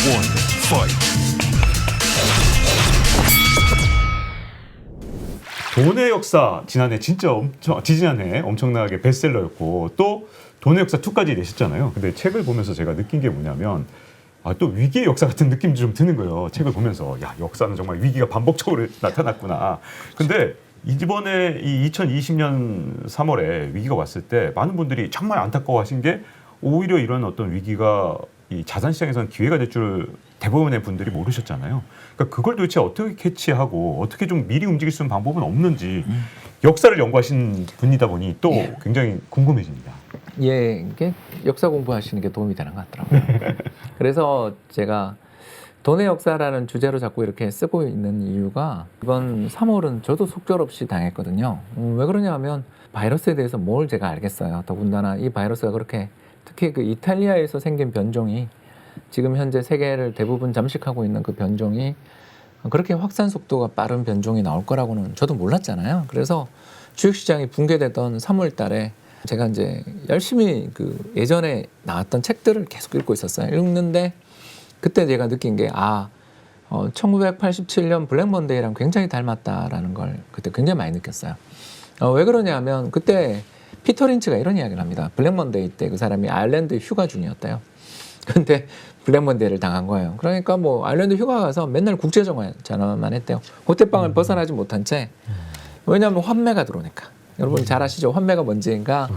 one, fight. 돈의 역사 지난해 진짜 지지난해 엄청나게 베스트셀러였고 또 돈의 역사 2까지 내셨잖아요. 근데 책을 보면서 제가 느낀 게 뭐냐면 또 위기의 역사 같은 느낌도 좀 드는 거예요. 책을 보면서 야, 역사는 정말 위기가 반복적으로 나타났구나. 근데 이번에 이 2020년 3월에 위기가 왔을 때 많은 분들이 정말 안타까워하신 게 오히려 이런 어떤 위기가 이 자산시장에서는 기회가 될 줄 대부분의 분들이 모르셨잖아요. 그러니까 그걸 도대체 어떻게 캐치하고 어떻게 좀 미리 움직일 수 있는 방법은 없는지 역사를 연구하신 분이다 보니 또 굉장히 궁금해집니다. 예, 이게 역사 공부하시는 게 도움이 되는 것 같더라고요. 그래서 제가 돈의 역사라는 주제로 자꾸 이렇게 쓰고 있는 이유가 이번 3월은 저도 속절없이 당했거든요. 왜 그러냐면 바이러스에 대해서 뭘 제가 알겠어요. 더군다나 이 바이러스가 그렇게 특히 그 이탈리아에서 생긴 변종이 지금 현재 세계를 대부분 잠식하고 있는 그 변종이 그렇게 확산 속도가 빠른 변종이 나올 거라고는 저도 몰랐잖아요. 그래서 주식시장이 붕괴되던 3월 달에 제가 이제 열심히 그 예전에 나왔던 책들을 계속 읽고 있었어요. 읽는데 그때 제가 느낀 게 1987년 블랙 먼데이랑 굉장히 닮았다라는 걸 그때 굉장히 많이 느꼈어요. 왜 그러냐면 그때 피터 린치가 이런 이야기를 합니다. 블랙 먼데이 때 그 사람이 아일랜드 휴가 중이었대요. 근데 블랙 먼데이를 당한 거예요. 그러니까 뭐 아일랜드 휴가 가서 맨날 국제전화만 했대요. 호텔방을 벗어나지 못한 채. 왜냐하면 환매가 들어오니까. 여러분 잘 아시죠? 환매가 뭔지니까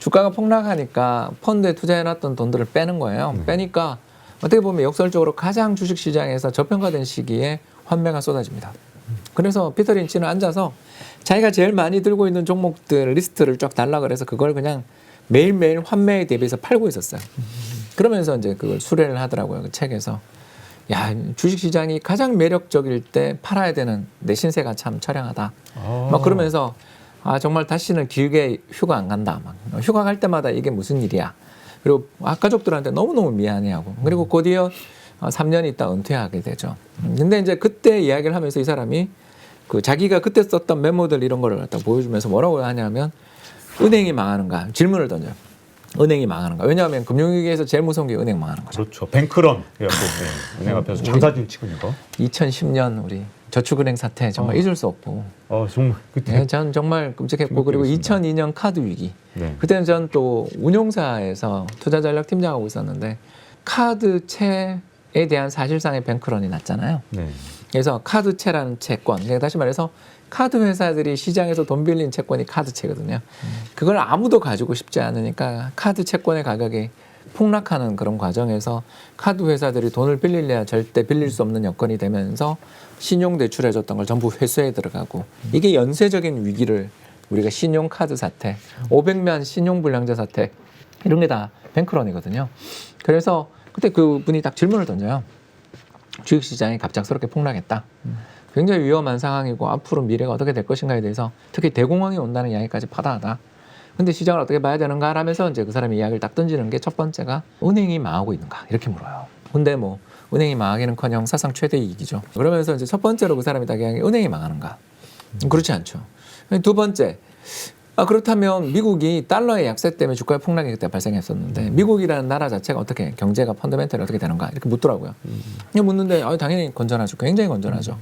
주가가 폭락하니까 펀드에 투자해놨던 돈들을 빼는 거예요. 빼니까 어떻게 보면 역설적으로 가장 주식시장에서 저평가된 시기에 환매가 쏟아집니다. 그래서 피터 린치는 앉아서 자기가 제일 많이 들고 있는 종목들 리스트를 쫙 달라 그래서 그걸 그냥 매일매일 환매에 대비해서 팔고 있었어요. 그러면서 이제 그걸 수례를 하더라고요. 그 책에서. 야, 주식시장이 가장 매력적일 때 팔아야 되는 내 신세가 참 처량하다. 막 그러면서 정말 다시는 길게 휴가 안 간다. 막 휴가 갈 때마다 이게 무슨 일이야. 그리고 가족들한테 너무너무 미안해하고 그리고 곧이어 3년 있다 은퇴하게 되죠. 근데 이제 그때 이야기를 하면서 이 사람이 그 자기가 그때 썼던 메모들 이런 거를 갖다 보여주면서 뭐라고 하냐면 은행이 망하는가 질문을 던져요. 은행이 망하는가. 왜냐하면 금융위기에서 제일 무서운 게 은행 망하는 거죠. 그렇죠. 뱅크런. 은행 앞에서 장사진 치고 있는 거. 2010년 우리 저축은행 사태 정말 잊을 수 없고. 정말 그때. 네, 전 정말 끔찍했고 그리고 2002년 카드 위기. 네. 그때는 전 또 운용사에서 투자 전략 팀장하고 있었는데 카드채에 대한 사실상의 뱅크런이 났잖아요. 네. 그래서 카드채라는 채권, 다시 말해서 카드 회사들이 시장에서 돈 빌린 채권이 카드채거든요. 그걸 아무도 가지고 싶지 않으니까 카드 채권의 가격이 폭락하는 그런 과정에서 카드 회사들이 돈을 빌리려야 절대 빌릴 수 없는 여건이 되면서 신용 대출해줬던 걸 전부 회수에 들어가고 이게 연쇄적인 위기를 우리가 신용카드 사태, 500만 신용불량자 사태 이런 게 다 뱅크런이거든요. 그래서 그때 그분이 딱 질문을 던져요. 주식시장이 갑작스럽게 폭락했다. 굉장히 위험한 상황이고 앞으로 미래가 어떻게 될 것인가에 대해서 특히 대공황이 온다는 이야기까지 파다하다. 근데 시장을 어떻게 봐야 되는가 하면서 이제 그 사람이 이야기를 딱 던지는 게 첫 번째가 은행이 망하고 있는가 이렇게 물어요. 근데 뭐 은행이 망하기는커녕 사상 최대 이익이죠. 그러면서 이제 첫 번째로 그 사람이 딱 이야기한 게 은행이 망하는가? 그렇지 않죠. 두 번째, 그렇다면 미국이 달러의 약세 때문에 주가의 폭락이 그때 발생했었는데 미국이라는 나라 자체가 어떻게 경제가 펀더멘털이 어떻게 되는가 이렇게 묻더라고요. 묻는데 당연히 건전하죠. 굉장히 건전하죠.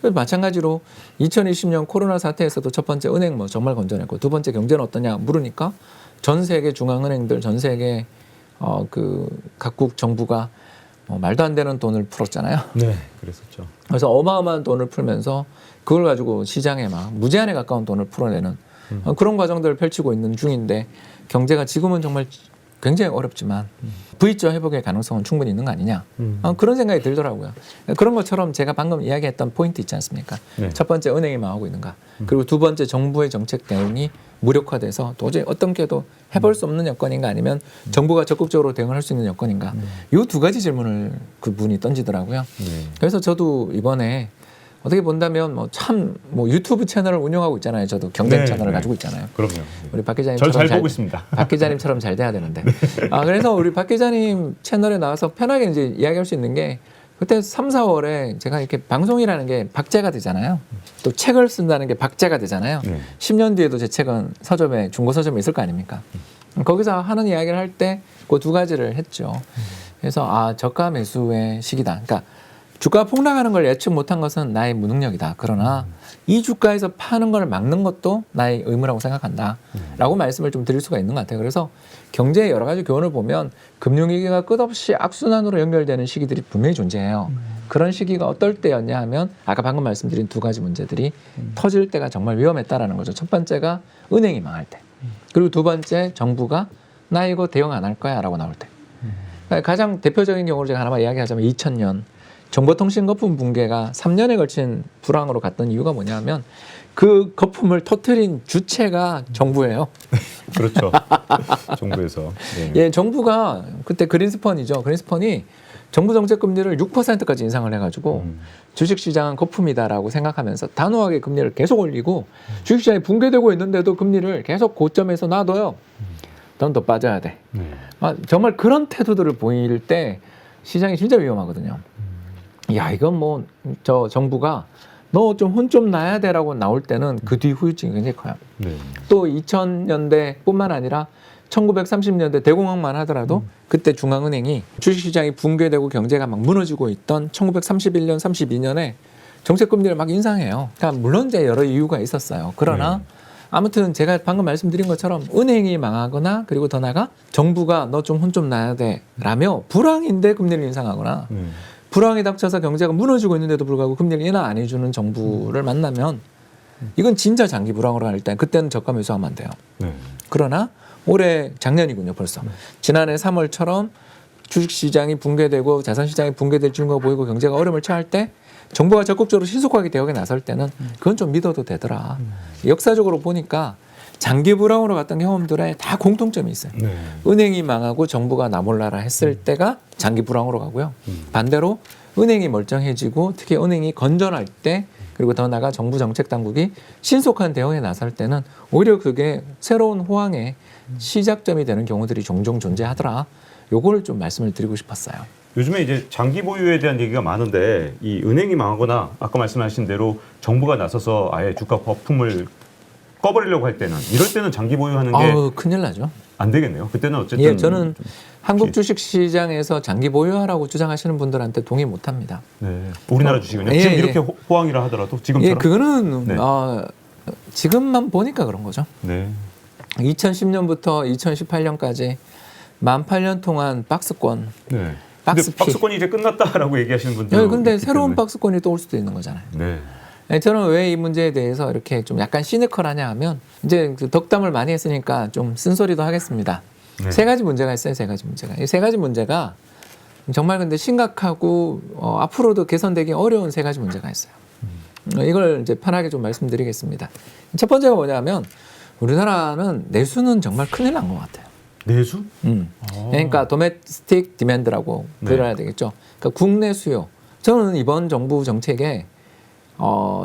마찬가지로 2020년 코로나 사태에서도 첫 번째 은행 뭐 정말 건전했고 두 번째 경제는 어떠냐 물으니까 전 세계 중앙은행들 전 세계 그 각국 정부가 말도 안 되는 돈을 풀었잖아요. 네, 그랬었죠. 그래서 어마어마한 돈을 풀면서 그걸 가지고 시장에 막 무제한에 가까운 돈을 풀어내는 그런 과정들을 펼치고 있는 중인데 경제가 지금은 정말 굉장히 어렵지만 V자 회복의 가능성은 충분히 있는 거 아니냐 그런 생각이 들더라고요. 그런 것처럼 제가 방금 이야기했던 포인트 있지 않습니까? 네. 첫 번째 은행이 망하고 있는가 그리고 두 번째 정부의 정책 대응이 무력화돼서 도저히 어떤 게도 해볼 수 없는 여건인가 아니면 정부가 적극적으로 대응을 할 수 있는 여건인가 이 두 가지 질문을 그분이 던지더라고요. 그래서 저도 이번에 어떻게 본다면 뭐 유튜브 채널을 운영하고 있잖아요. 저도 경쟁 채널을 가지고 있잖아요. 그럼요. 우리 박 기자님처럼 잘 보고 있습니다. 박 기자님처럼 잘 돼야 되는데. 그래서 우리 박 기자님 채널에 나와서 편하게 이제 이야기할 수 있는 게 그때 3, 4월에 제가 이렇게 방송이라는 게 박제가 되잖아요. 또 책을 쓴다는 게 박제가 되잖아요. 10년 뒤에도 제 책은 서점에 중고 서점에 있을 거 아닙니까? 거기서 하는 이야기를 할 때 그 두 가지를 했죠. 그래서 저가 매수의 시기다. 그러니까 주가 폭락하는 걸 예측 못한 것은 나의 무능력이다. 그러나 이 주가에서 파는 걸 막는 것도 나의 의무라고 생각한다. 라고 말씀을 좀 드릴 수가 있는 것 같아요. 그래서 경제의 여러 가지 교훈을 보면 금융위기가 끝없이 악순환으로 연결되는 시기들이 분명히 존재해요. 그런 시기가 어떨 때였냐 하면 아까 방금 말씀드린 두 가지 문제들이 터질 때가 정말 위험했다라는 거죠. 첫 번째가 은행이 망할 때. 그리고 두 번째 정부가 나 이거 대응 안 할 거야 라고 나올 때. 그러니까 가장 대표적인 경우를 제가 하나만 이야기하자면 2000년 정보통신 거품 붕괴가 3년에 걸친 불황으로 갔던 이유가 뭐냐면 그 거품을 터뜨린 주체가 정부예요. 그렇죠. 정부에서. 네. 예, 정부가 그때 그린스펀이죠. 그린스펀이 정부 정책 금리를 6%까지 인상을 해가지고 주식시장은 거품이다라고 생각하면서 단호하게 금리를 계속 올리고 주식시장이 붕괴되고 있는데도 금리를 계속 고점에서 놔둬요. 넌 더 빠져야 돼. 네. 정말 그런 태도들을 보일 때 시장이 진짜 위험하거든요. 야, 이건 뭐 저 정부가 너 좀 혼 좀 나야 돼라고 나올 때는 그 뒤 후유증이 굉장히 커요. 네. 또 2000년대뿐만 아니라 1930년대 대공황만 하더라도 그때 중앙은행이 주식시장이 붕괴되고 경제가 막 무너지고 있던 1931년, 32년에 정책금리를 막 인상해요. 그러니까 물론 이제 여러 이유가 있었어요. 그러나 아무튼 제가 방금 말씀드린 것처럼 은행이 망하거나 그리고 더 나아가 정부가 너 좀 혼 좀 나야 돼라며 불황인데 금리를 인상하거나 불황이 닥쳐서 경제가 무너지고 있는데도 불구하고 금리를 인하 안 해주는 정부를 만나면 이건 진짜 장기 불황으로 갈 때 그때는 저가 매수하면 안 돼요. 네. 그러나 올해 작년이군요 벌써. 지난해 3월처럼 주식시장이 붕괴되고 자산시장이 붕괴될 증거가 보이고 경제가 어려움을 처할 때 정부가 적극적으로 신속하게 대응에 나설 때는 그건 좀 믿어도 되더라. 역사적으로 보니까 장기 불황으로 갔던 경험들에 다 공통점이 있어요. 네. 은행이 망하고 정부가 나몰라라 했을 때가 장기 불황으로 가고요. 반대로 은행이 멀쩡해지고 특히 은행이 건전할 때 그리고 더 나아가 정부 정책 당국이 신속한 대응에 나설 때는 오히려 그게 새로운 호황의 시작점이 되는 경우들이 종종 존재하더라. 요걸 좀 말씀을 드리고 싶었어요. 요즘에 이제 장기 보유에 대한 얘기가 많은데 이 은행이 망하거나 아까 말씀하신 대로 정부가 나서서 아예 주가 거품을 꺼버리려고 할 때는 이럴 때는 장기 보유하는 게 큰일 나죠. 안 되겠네요. 그때는 어쨌든 예, 저는 한국 주식시장에서 장기 보유하라고 주장하시는 분들한테 동의 못합니다. 네. 우리나라 주식은요. 예, 지금 예. 이렇게 호황이라 하더라도 지금처럼. 예, 그거는 네. 지금만 보니까 그런 거죠. 네. 2010년부터 2018년까지 18년 동안 박스권. 네. 근데 박스피. 박스권이 이제 끝났다라고 얘기하시는 분들. 예, 근데 새로운 박스권이 또 올 수도 있는 거잖아요. 네. 저는 왜 이 문제에 대해서 이렇게 좀 약간 시니컬하냐 하면 이제 그 덕담을 많이 했으니까 좀 쓴소리도 하겠습니다. 네. 세 가지 문제가 있어요. 세 가지 문제가. 이 세 가지 문제가 정말 근데 심각하고 앞으로도 개선되기 어려운 세 가지 문제가 있어요. 이걸 이제 편하게 좀 말씀드리겠습니다. 첫 번째가 뭐냐면 우리나라는 내수는 정말 큰일 난 것 같아요. 내수? 그러니까 도메스틱 디맨드라고 불러야 되겠죠. 그러니까 국내 수요. 저는 이번 정부 정책에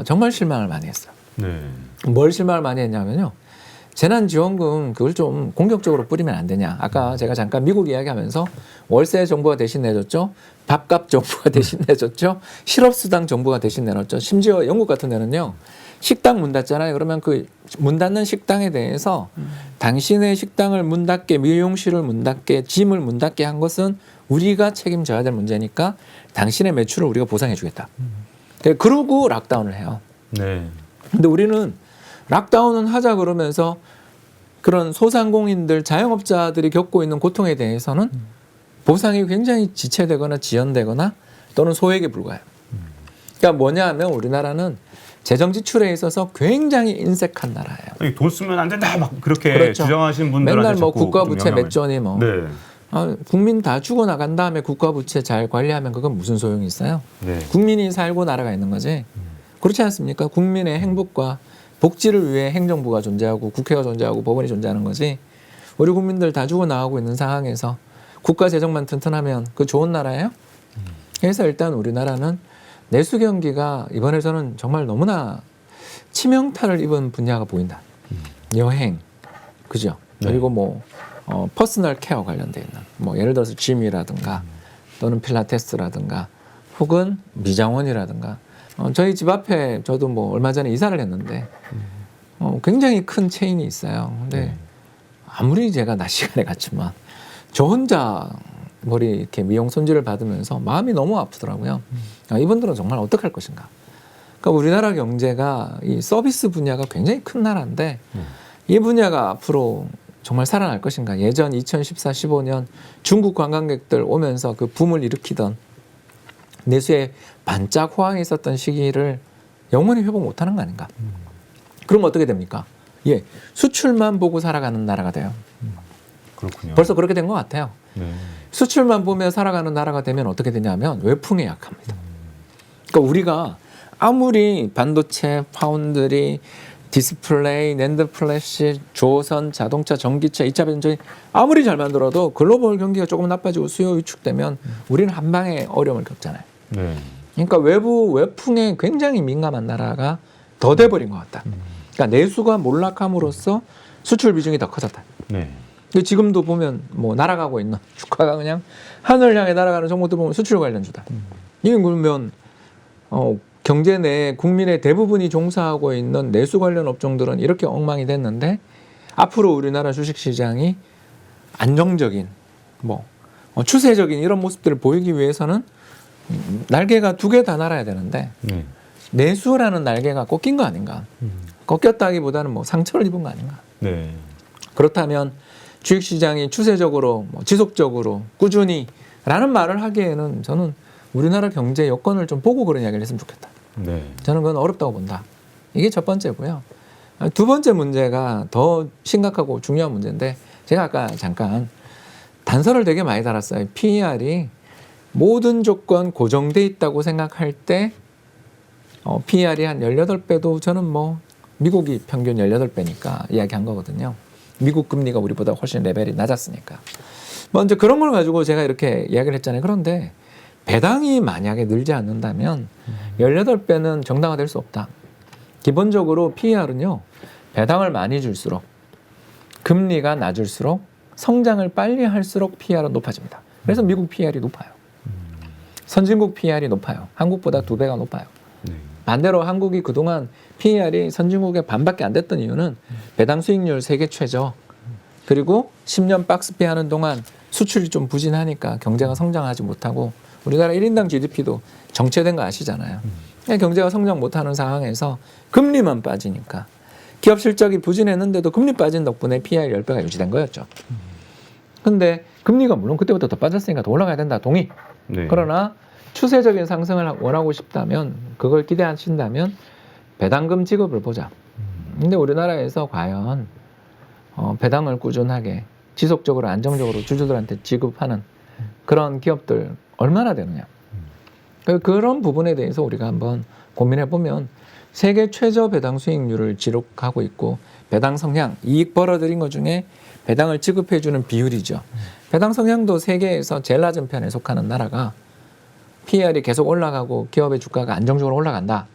정말 실망을 많이 했어요. 네. 뭘 실망을 많이 했냐면요. 재난지원금 그걸 좀 공격적으로 뿌리면 안 되냐. 아까 제가 잠깐 미국 이야기하면서 월세 정부가 대신 내줬죠. 밥값 정부가 대신 내줬죠. 실업수당 정부가 대신 내놨죠. 심지어 영국 같은 데는요. 식당 문 닫잖아요. 그러면 그 문 닫는 식당에 대해서 당신의 식당을 문 닫게, 미용실을 문 닫게, 짐을 문 닫게 한 것은 우리가 책임져야 될 문제니까 당신의 매출을 우리가 보상해 주겠다. 그러고 락다운을 해요. 네. 근데 우리는 락다운은 하자 그러면서 그런 소상공인들, 자영업자들이 겪고 있는 고통에 대해서는 보상이 굉장히 지체되거나 지연되거나 또는 소액에 불과해요. 그러니까 뭐냐 하면 우리나라는 재정 지출에 있어서 굉장히 인색한 나라예요. 아니, 돈 쓰면 안 된다 막 그렇게 그렇죠. 주장하시는 분들한테 맨날 뭐 자꾸 국가 부채 영향을- 몇 전이 뭐 네. 국민 다 죽어 나간 다음에 국가 부채 잘 관리하면 그건 무슨 소용이 있어요? 네. 국민이 살고 나라가 있는 거지. 그렇지 않습니까? 국민의 행복과 복지를 위해 행정부가 존재하고 국회가 존재하고 법원이 존재하는 거지. 우리 국민들 다 죽어 나가고 있는 상황에서 국가 재정만 튼튼하면 그 좋은 나라예요? 그래서 일단 우리나라는 내수 경기가 이번에 저는 정말 너무나 치명타를 입은 분야가 보인다. 여행, 그죠? 네. 그리고 뭐 퍼스널 케어 관련돼 있는 뭐 예를 들어서 짐이라든가 또는 필라테스라든가 혹은 미장원이라든가 저희 집 앞에 저도 뭐 얼마 전에 이사를 했는데 굉장히 큰 체인이 있어요. 근데 아무리 제가 낮 시간에 갔지만 저 혼자 머리 이렇게 미용 손질을 받으면서 마음이 너무 아프더라고요. 이분들은 정말 어떡할 것인가. 그러니까 우리나라 경제가 이 서비스 분야가 굉장히 큰 나라인데 이 분야가 앞으로 정말 살아날 것인가. 예전 2014, 15년 중국 관광객들 오면서 그 붐을 일으키던 내수에 반짝 호황이 있었던 시기를 영원히 회복 못하는 거 아닌가. 그럼 어떻게 됩니까? 예, 수출만 보고 살아가는 나라가 돼요. 그렇군요. 벌써 그렇게 된 것 같아요. 네. 수출만 보며 살아가는 나라가 되면 어떻게 되냐면 외풍에 약합니다. 그러니까 우리가 아무리 반도체, 파운드리, 디스플레이, 낸드 플래시, 조선, 자동차, 전기차, 2차 변전이 아무리 잘 만들어도 글로벌 경기가 조금 나빠지고 수요 위축되면 우리는 한 방에 어려움을 겪잖아요. 네. 그러니까 외부 외풍에 굉장히 민감한 나라가 더 돼버린 것 같다. 그러니까 내수가 몰락함으로써 수출 비중이 더 커졌다. 네. 근데 지금도 보면 뭐 날아가고 있는 주가가 그냥 하늘 향해 날아가는 종목들 보면 수출 관련주다. 이게 그러면 경제 내 국민의 대부분이 종사하고 있는 내수 관련 업종들은 이렇게 엉망이 됐는데 앞으로 우리나라 주식시장이 안정적인 뭐 추세적인 이런 모습들을 보이기 위해서는 날개가 두 개 다 날아야 되는데 네. 내수라는 날개가 꺾인 거 아닌가. 꺾였다기보다는 뭐 상처를 입은 거 아닌가. 네. 그렇다면 주식시장이 추세적으로 지속적으로 꾸준히 라는 말을 하기에는 저는 우리나라 경제 여건을 좀 보고 그런 이야기를 했으면 좋겠다. 네. 저는 그건 어렵다고 본다. 이게 첫 번째고요. 두 번째 문제가 더 심각하고 중요한 문제인데 제가 아까 잠깐 단서를 되게 많이 달았어요. PER이 모든 조건 고정돼 있다고 생각할 때 PER이 한 18배도 저는 뭐 미국이 평균 18배니까 이야기한 거거든요. 미국 금리가 우리보다 훨씬 레벨이 낮았으니까. 먼저 그런 걸 가지고 제가 이렇게 이야기를 했잖아요. 그런데 배당이 만약에 늘지 않는다면 18배는 정당화될 수 없다. 기본적으로 PER은요. 배당을 많이 줄수록 금리가 낮을수록 성장을 빨리 할수록 PER은 높아집니다. 그래서 미국 PER이 높아요. 선진국 PER이 높아요. 한국보다 2배가 높아요. 네. 반대로 한국이 그동안 PER이 선진국의 반밖에 안 됐던 이유는 배당 수익률 세계 최저 그리고 10년 박스피 하는 동안 수출이 좀 부진하니까 경제가 성장하지 못하고 우리나라 1인당 GDP도 정체된 거 아시잖아요. 경제가 성장 못하는 상황에서 금리만 빠지니까 기업 실적이 부진했는데도 금리 빠진 덕분에 PER 10배가 유지된 거였죠. 근데 금리가 물론 그때부터 더 빠졌으니까 더 올라가야 된다. 동의. 네. 그러나 추세적인 상승을 원하고 싶다면 그걸 기대하신다면 배당금 지급을 보자. 근데 우리나라에서 과연 배당을 꾸준하게 지속적으로 안정적으로 주주들한테 지급하는 그런 기업들 얼마나 되느냐. 그런 부분에 대해서 우리가 한번 고민해 보면 세계 최저 배당 수익률을 기록하고 있고 배당 성향, 이익 벌어들인 것 중에 배당을 지급해 주는 비율이죠. 배당 성향도 세계에서 제일 낮은 편에 속하는 나라가 PER이 계속 올라가고 기업의 주가가 안정적으로 올라간다.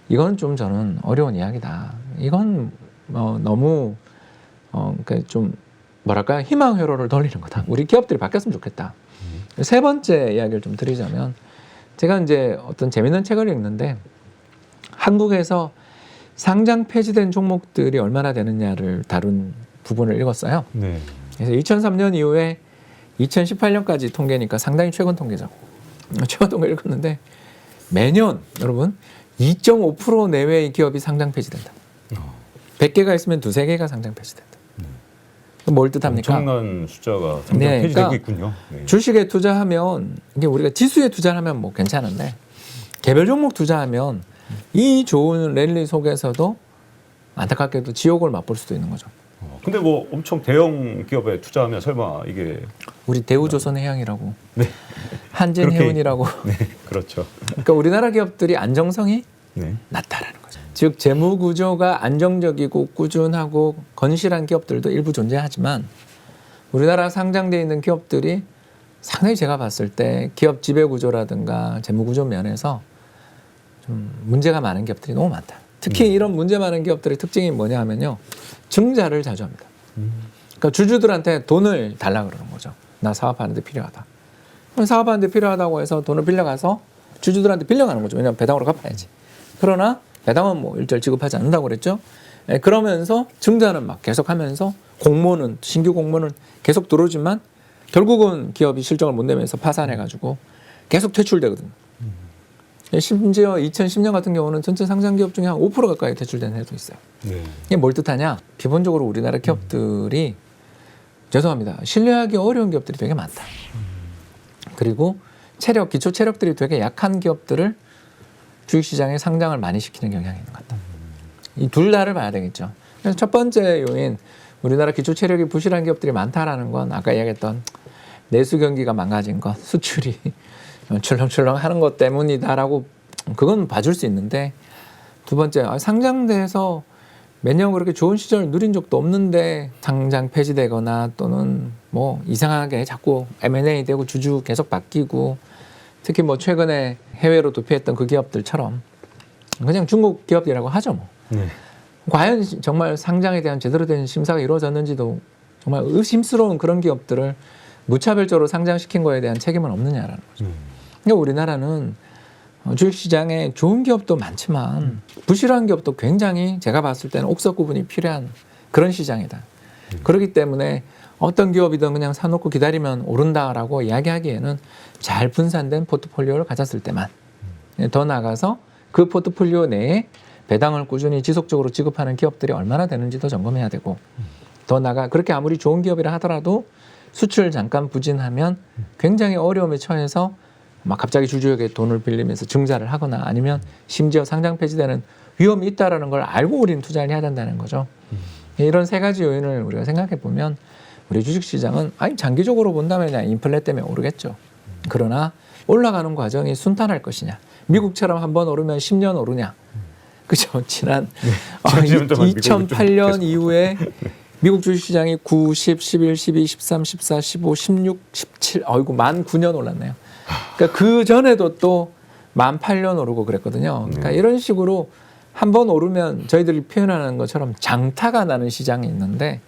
이건 좀 저는 어려운 이야기다. 이건 너무 그러니까 좀 뭐랄까 희망 회로를 돌리는 거다. 우리 기업들이 바뀌었으면 좋겠다. 세 번째 이야기를 좀 드리자면 제가 이제 어떤 재밌는 책을 읽는데 한국에서 상장 폐지된 종목들이 얼마나 되느냐를 다룬 부분을 읽었어요. 네. 그래서 2003년 이후에 2018년까지 통계니까 상당히 최근 통계죠. 최근 통계를 읽었는데 매년 여러분 2.5% 내외의 기업이 상장 폐지된다. 100개가 있으면 2-3개가 상장 폐지된다. 뭘 뜻합니까? 엄청난 숫자가 상장 네, 폐지되고 그러니까 있군요. 네. 주식에 투자하면 이게 우리가 지수에 투자를 하면 뭐 괜찮은데 개별 종목 투자하면 이 좋은 랠리 속에서도 안타깝게도 지옥을 맛볼 수도 있는 거죠. 근데 뭐 엄청 대형 기업에 투자하면 설마 이게 우리 대우조선해양이라고, 네. 한진해운이라고. 네, 그렇죠. 그러니까 우리나라 기업들이 안정성이 네. 낮다라는 거죠. 즉 재무 구조가 안정적이고 꾸준하고 건실한 기업들도 일부 존재하지만 우리나라 상장돼 있는 기업들이 상당히 제가 봤을 때 기업 지배 구조라든가 재무 구조 면에서 좀 문제가 많은 기업들이 너무 많다. 특히 이런 문제 많은 기업들의 특징이 뭐냐 하면요. 증자를 자주 합니다. 그러니까 주주들한테 돈을 달라 그러는 거죠. 나 사업하는데 필요하다. 그럼 사업하는데 필요하다고 해서 돈을 빌려가서 주주들한테 빌려가는 거죠. 왜냐하면 배당으로 갚아야지. 그러나 배당은 뭐 일절 지급하지 않는다고 그랬죠. 그러면서 증자는 막 계속하면서 공모는 신규 공모는 계속 들어오지만 결국은 기업이 실적을 못 내면서 파산해가지고 계속 퇴출되거든요. 심지어 2010년 같은 경우는 전체 상장 기업 중에 한 5% 가까이 퇴출된 해도 있어요. 네. 이게 뭘 뜻하냐? 기본적으로 우리나라 기업들이 죄송합니다. 신뢰하기 어려운 기업들이 되게 많다. 그리고 기초 체력들이 되게 약한 기업들을 주식시장에 상장을 많이 시키는 경향이 있는 것 같다. 이 둘 다를 봐야 되겠죠. 그래서 첫 번째 요인, 우리나라 기초 체력이 부실한 기업들이 많다라는 건 아까 이야기했던 내수 경기가 망가진 것, 수출이 출렁출렁 하는 것 때문이다라고 그건 봐줄 수 있는데, 두 번째, 상장돼서 몇 년 그렇게 좋은 시절을 누린 적도 없는데 상장 폐지되거나 또는 뭐 이상하게 자꾸 M&A 되고 주주 계속 바뀌고, 특히 뭐 최근에 해외로 도피했던 그 기업들처럼 그냥 중국 기업이라고 하죠 뭐. 네. 과연 정말 상장에 대한 제대로 된 심사가 이루어졌는지도 정말 의심스러운 그런 기업들을 무차별적으로 상장시킨 거에 대한 책임은 없느냐라는 거죠. 그러니까 우리나라는 주식시장에 좋은 기업도 많지만 부실한 기업도 굉장히 제가 봤을 때는 옥석 구분이 필요한 그런 시장이다. 그렇기 때문에 어떤 기업이든 그냥 사놓고 기다리면 오른다라고 이야기하기에는 잘 분산된 포트폴리오를 가졌을 때만, 더 나아가서 그 포트폴리오 내에 배당을 꾸준히 지속적으로 지급하는 기업들이 얼마나 되는지도 점검해야 되고, 더 나아가 그렇게 아무리 좋은 기업이라 하더라도 수출 잠깐 부진하면 굉장히 어려움에 처해서 막 갑자기 주주에게 돈을 빌리면서 증자를 하거나 아니면 심지어 상장 폐지되는 위험이 있다라는 걸 알고 우리는 투자를 해야 된다는 거죠. 이런 세 가지 요인을 우리가 생각해 보면 우리 주식시장은 장기적으로 본다면 그냥 인플레 때문에 오르겠죠. 그러나 올라가는 과정이 순탄할 것이냐, 미국처럼 한번 오르면 10년 오르냐, 그죠? 지난 2008년 이후에 미국 주식시장이 9, 10, 11, 12, 13, 14, 15, 16, 17, 만 9년 올랐네요. 그러니까 그 전에도 또 만 8년 오르고 그랬거든요. 그러니까 이런 식으로 한번 오르면 저희들이 표현하는 것처럼 장타가 나는 시장이 있는데,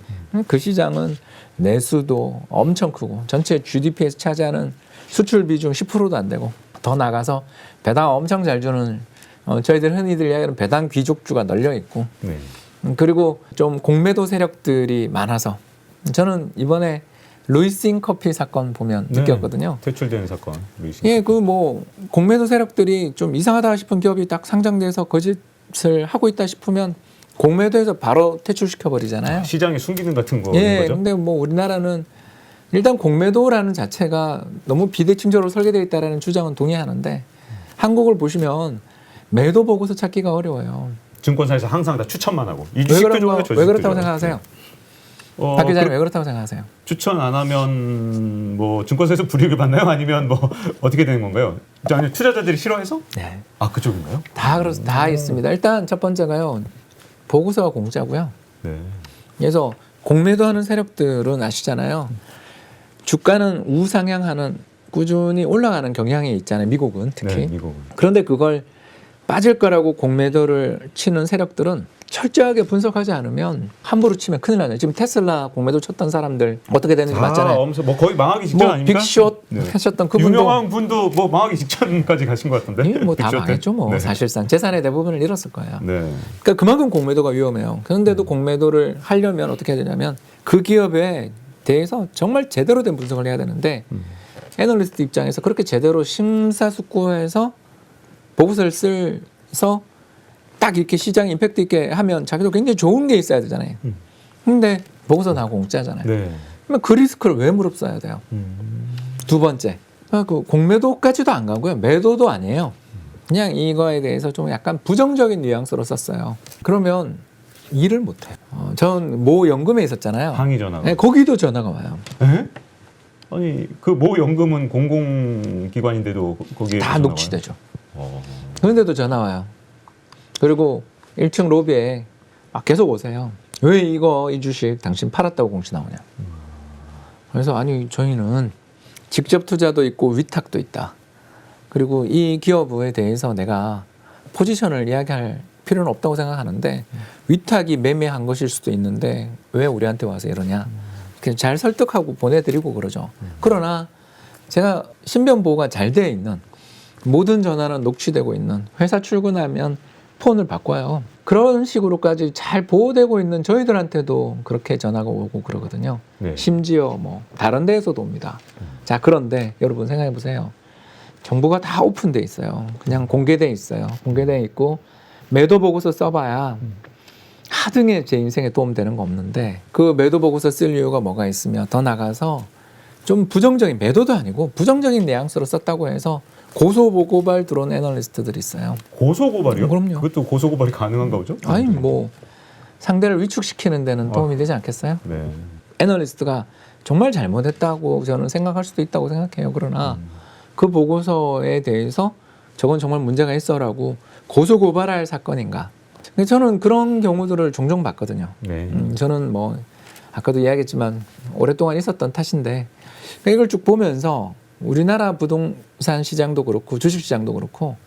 그 시장은 내수도 엄청 크고 전체 GDP에서 차지하는 수출 비중 10%도 안 되고, 더 나가서 배당 엄청 잘 주는 저희들 흔히들 이야기하는 배당 귀족주가 널려 있고, 네. 그리고 좀 공매도 세력들이 많아서 저는 이번에 루이싱 커피 사건 보면 느꼈거든요. 퇴출되는 사건. 예, 그 뭐 공매도 세력들이 좀 이상하다 싶은 기업이 딱 상장돼서 거짓을 하고 있다 싶으면 공매도에서 바로 퇴출시켜 버리잖아요. 시장의 순기능 같은 거인 예, 거죠. 근데 뭐 우리나라는 일단 공매도라는 자체가 너무 비대칭적으로 설계되어 있다라는 주장은 동의하는데, 한국을 보시면 매도 보고서 찾기가 어려워요. 증권사에서 항상 다 추천만 하고 왜 그렇다고 생각하세요? 박 기자님 왜 그렇다고 생각하세요? 추천 안 하면 뭐 증권사에서 불이익을 받나요? 아니면 뭐 어떻게 되는 건가요? 아니 투자자들이 싫어해서? 네, 그쪽인가요? 다 있습니다. 일단 첫 번째가요, 보고서가 공짜고요. 네. 그래서 공매도하는 세력들은 아시잖아요. 주가는 우상향하는 꾸준히 올라가는 경향이 있잖아요. 미국은 특히. 네, 미국은. 그런데 그걸 빠질 거라고 공매도를 치는 세력들은 철저하게 분석하지 않으면 함부로 치면 큰일 나요. 지금 테슬라 공매도 쳤던 사람들 어떻게 되는지 맞잖아요. 엄청 뭐 거의 망하기 직전 아닙니까? 빅숏 하셨던 그분도 유명한 분도 뭐 망하기 직전까지 가신 것 같은데. 뭐 다 망했죠. 뭐 네. 사실상 재산의 대부분을 잃었을 거예요. 네. 그러니까 그만큼 공매도가 위험해요. 그런데도 공매도를 하려면 어떻게 해야 되냐면 그 기업에 대해서 정말 제대로 된 분석을 해야 되는데, 애널리스트 입장에서 그렇게 제대로 심사숙고해서 보고서를 써서 딱 이렇게 시장 임팩트 있게 하면 자기도 굉장히 좋은 게 있어야 되잖아요. 근데 보고서 다 공짜잖아요. 네. 그러면 그 리스크를 왜 무릅써야 돼요? 두 번째, 그 공매도까지도 안 가고요. 매도도 아니에요. 그냥 이거에 대해서 좀 약간 부정적인 뉘앙스로 썼어요. 그러면 일을 못해요. 전 모 연금에 있었잖아요. 항의 전화가. 네, 거기도 전화가 와요. 에? 아니 그 모 연금은 공공기관인데도 거기에 다 전화가 녹취되죠. 와요? 그런데도 전화 와요. 그리고 1층 로비에 계속 오세요. 왜 이 주식 당신 팔았다고 공시 나오냐. 그래서 아니 저희는 직접 투자도 있고 위탁도 있다. 그리고 이 기업에 대해서 내가 포지션을 이야기할 필요는 없다고 생각하는데, 위탁이 매매한 것일 수도 있는데 왜 우리한테 와서 이러냐. 잘 설득하고 보내드리고 그러죠. 그러나 제가 신변 보호가 잘 되어 있는, 모든 전화는 녹취되고 있는, 회사 출근하면 폰을 바꿔요. 그런 식으로까지 잘 보호되고 있는 저희들한테도 그렇게 전화가 오고 그러거든요. 네. 심지어 뭐 다른 데에서도 옵니다. 자, 그런데 여러분 생각해 보세요. 정보가 다 오픈돼 있어요. 그냥 공개돼 있어요. 공개돼 있고 매도 보고서 써봐야 하등에 제 인생에 도움되는 거 없는데 그 매도 보고서 쓸 이유가 뭐가 있으며 더 나가서 좀 부정적인 매도도 아니고 부정적인 뉘앙스로 썼다고 해서 고소고발 들어온 애널리스트들이 있어요. 고소고발이요? 그럼요. 그것도 고소고발이 가능한가 보죠? 아니 뭐 상대를 위축시키는 데는 도움이 되지 않겠어요? 네. 애널리스트가 정말 잘못했다고 저는 생각할 수도 있다고 생각해요. 그러나 그 보고서에 대해서 저건 정말 문제가 있어라고 고소고발할 사건인가? 근데 저는 그런 경우들을 종종 봤거든요. 네. 저는 뭐 아까도 이야기했지만 오랫동안 있었던 탓인데 이걸 쭉 보면서 우리나라 부동산 시장도 그렇고 주식 시장도 그렇고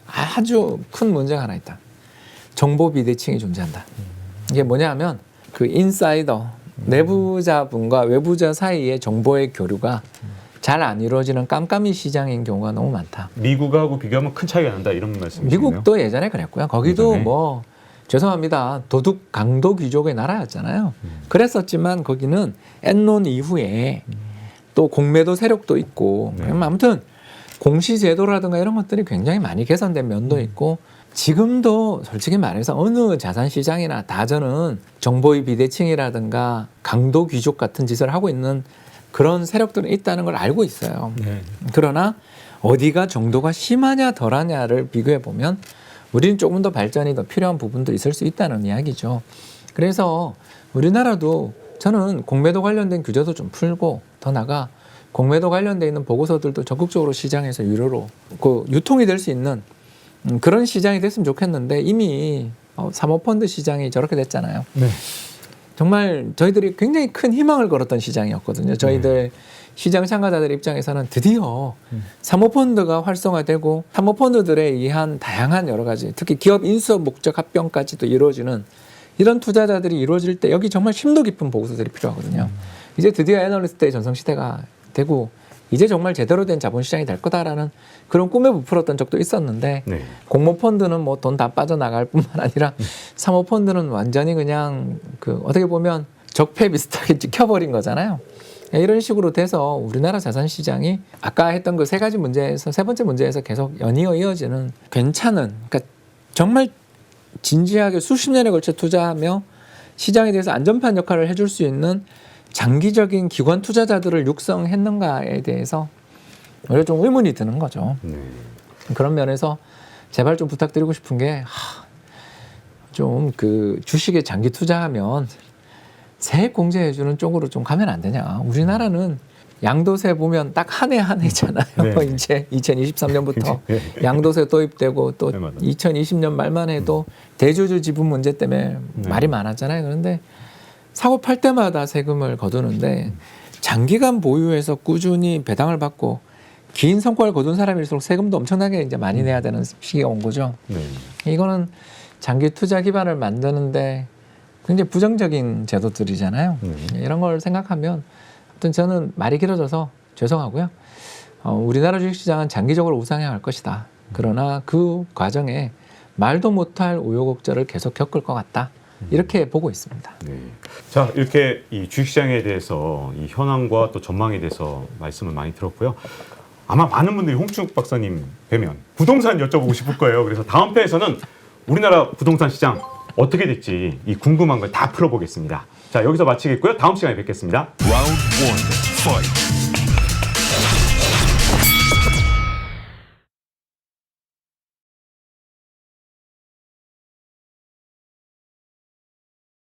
아주 큰 문제가 하나 있다. 정보 비대칭이 존재한다. 이게 뭐냐면 그 인사이더 내부자분과 외부자 사이의 정보의 교류가 잘 안 이루어지는 깜깜이 시장인 경우가 너무 많다. 미국하고 비교하면 큰 차이가 난다 이런 말씀이시네요. 미국도 예전에 그랬고요. 거기도 예전에? 뭐 죄송합니다. 도둑 강도 귀족의 나라였잖아요. 그랬었지만 거기는 엔론 이후에 또 공매도 세력도 있고 네. 아무튼 공시제도라든가 이런 것들이 굉장히 많이 개선된 면도 있고 지금도 솔직히 말해서 어느 자산시장이나 다 저는 정보의 비대칭이라든가 강도 귀족 같은 짓을 하고 있는 그런 세력들은 있다는 걸 알고 있어요. 네. 그러나 어디가 정도가 심하냐 덜하냐를 비교해 보면 우리는 조금 더 발전이 더 필요한 부분도 있을 수 있다는 이야기죠. 그래서 우리나라도 저는 공매도 관련된 규제도 좀 풀고 더 나아가 공매도 관련돼 있는 보고서들도 적극적으로 시장에서 유료로 그 유통이 될 수 있는 그런 시장이 됐으면 좋겠는데 이미 사모펀드 시장이 저렇게 됐잖아요. 네. 정말 저희들이 굉장히 큰 희망을 걸었던 시장이었거든요. 저희들 시장 참가자들 입장에서는 드디어 사모펀드가 활성화되고 사모펀드들에 의한 다양한 여러 가지 특히 기업 인수업 목적 합병까지도 이루어지는 이런 투자자들이 이루어질 때 여기 정말 심도 깊은 보고서들이 필요하거든요. 이제 드디어 애널리스트의 전성시대가 되고 이제 정말 제대로 된 자본시장이 될 거다라는 그런 꿈에 부풀었던 적도 있었는데 네. 공모펀드는 뭐 돈 다 빠져나갈 뿐만 아니라 사모펀드는 완전히 그냥 그 어떻게 보면 적폐 비슷하게 찍혀버린 거잖아요. 이런 식으로 돼서 우리나라 자산시장이 아까 했던 그 세 가지 문제에서 세 번째 문제에서 계속 연이어 이어지는 괜찮은 그러니까 정말 진지하게 수십 년에 걸쳐 투자하며 시장에 대해서 안전판 역할을 해줄 수 있는 장기적인 기관 투자자들을 육성했는가에 대해서 오히려 좀 의문이 드는 거죠. 네. 그런 면에서 제발 좀 부탁드리고 싶은 게 좀 그 주식에 장기 투자하면 세액 공제해주는 쪽으로 좀 가면 안 되냐. 우리나라는 양도세 보면 딱 한 해 한 해잖아요. 네. 이제 2023년부터 네. 양도세 도입되고 또 네, 맞아요. 2020년 말만 해도 대주주 지분 문제 때문에 네. 말이 많았잖아요. 그런데 사고 팔 때마다 세금을 거두는데 장기간 보유해서 꾸준히 배당을 받고 긴 성과를 거둔 사람일수록 세금도 엄청나게 이제 많이 내야 되는 시기가 온 거죠. 네. 이거는 장기 투자 기반을 만드는데 굉장히 부정적인 제도들이잖아요. 이런 걸 생각하면 아무튼 저는 말이 길어져서 죄송하고요. 우리나라 주식시장은 장기적으로 우상향 할 것이다. 그러나 그 과정에 말도 못할 우여곡절을 계속 겪을 것 같다. 이렇게 보고 있습니다. 네. 자, 이렇게 이 주식시장에 대해서 이 현황과 또 전망에 대해서 말씀을 많이 들었고요. 아마 많은 분들이 홍충욱 박사님 뵈면 부동산 여쭤보고 싶을 거예요. 그래서 다음 회에서는 우리나라 부동산 시장 어떻게 될지 이 궁금한 걸 다 풀어보겠습니다. 자, 여기서 마치겠고요. 다음 시간에 뵙겠습니다. Round one, fight.